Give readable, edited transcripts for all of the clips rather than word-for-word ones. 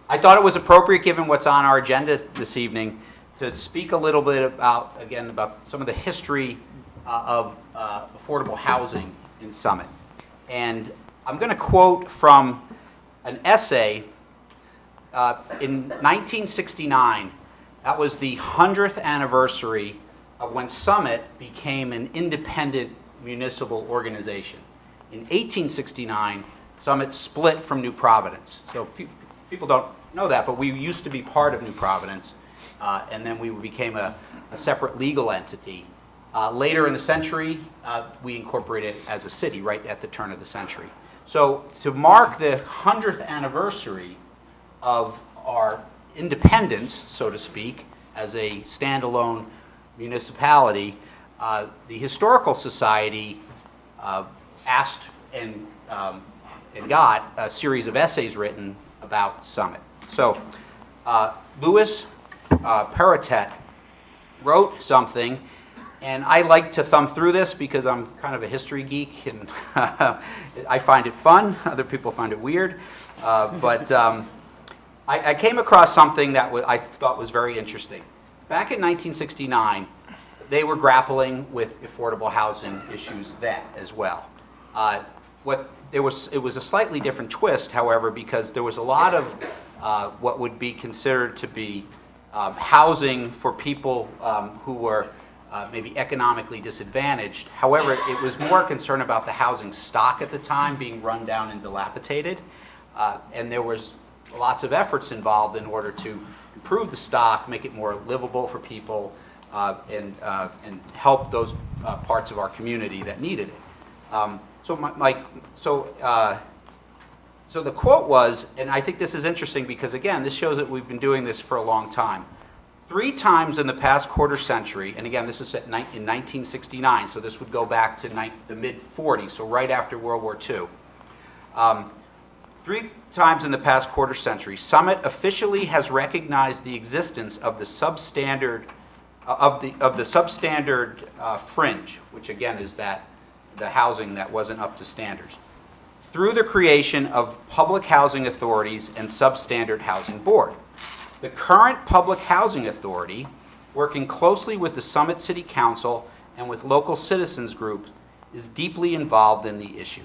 I thought it was appropriate, given what's on our agenda this evening, to speak a little bit about, again, about some of the history of affordable housing in Summit. And I'm going to quote from an essay in 1969. That was the 100th anniversary of when Summit became an independent municipal organization. In 1869, Summit split from New Providence. So people don't know that, but we used to be part of New Providence, and then we became a separate legal entity. Later in the century, we incorporated it as a city right at the turn of the century. So to mark the 100th anniversary of our independence, so to speak, as a standalone municipality, the Historical Society asked and got a series of essays written about Summit. So Louis Peritet wrote something, and I like to thumb through this because I'm kind of a history geek, and I find it fun. Other people find it weird. But I came across something that I thought was very interesting. Back in 1969, they were grappling with affordable housing issues then as well. It was a slightly different twist, however, because there was a lot of what would be considered to be housing for people who were maybe economically disadvantaged. However, it was more concerned about the housing stock at the time being run down and dilapidated, and there was lots of efforts involved in order to improve the stock, make it more livable for people, and help those parts of our community that needed it. So the quote was, and I think this is interesting because, again, this shows that we've been doing this for a long time. 3 times in the past quarter century, and again, this is in 1969, so this would go back to the mid-40s, so right after World War II. 3 times in the past quarter century, Summit officially has recognized the existence of the substandard fringe, which again is the housing that wasn't up to standards, through the creation of public housing authorities and substandard housing board. The current public housing authority, working closely with the Summit City Council and with local citizens groups, is deeply involved in the issue.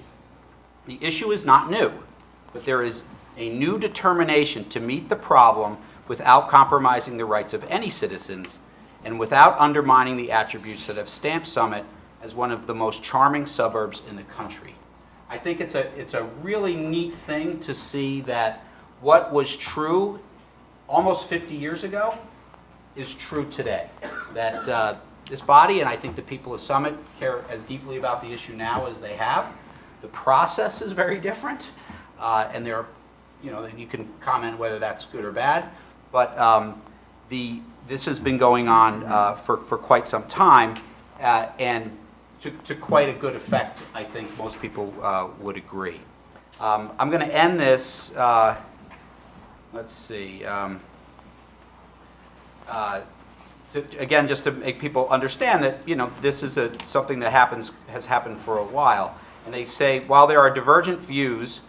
The issue is not new, but there is a new determination to meet the problem without compromising the rights of any citizens and without undermining the attributes that have stamped Summit as one of the most charming suburbs in the country. I think it's a really neat thing to see that what was true almost 50 years ago is true today. That this body, and I think the people of Summit, care as deeply about the issue now as they have. The process is very different, and there are, you can comment whether that's good or bad, but this has been going on for quite some time, and to quite a good effect, I think most people would agree. I'm going to end this, let's see, again, just to make people understand that, this is something that has happened for a while. And they say, while there are divergent views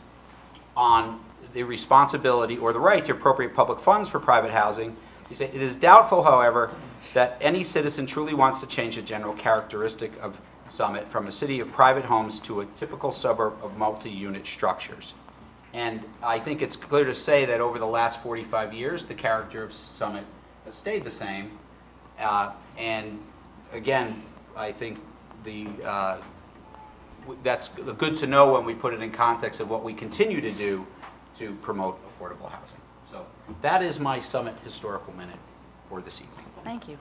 on the responsibility or the right to appropriate public funds for private housing, they say, it is doubtful, however, that any citizen truly wants to change the general characteristic of Summit from a city of private homes to a typical suburb of multi-unit structures. And I think it's clear to say that over the last 45 years, the character of Summit has stayed the same. And again, I think that's good to know when we put it in context of what we continue to do to promote affordable housing. So that is my Summit Historical Minute for this evening. Thank you.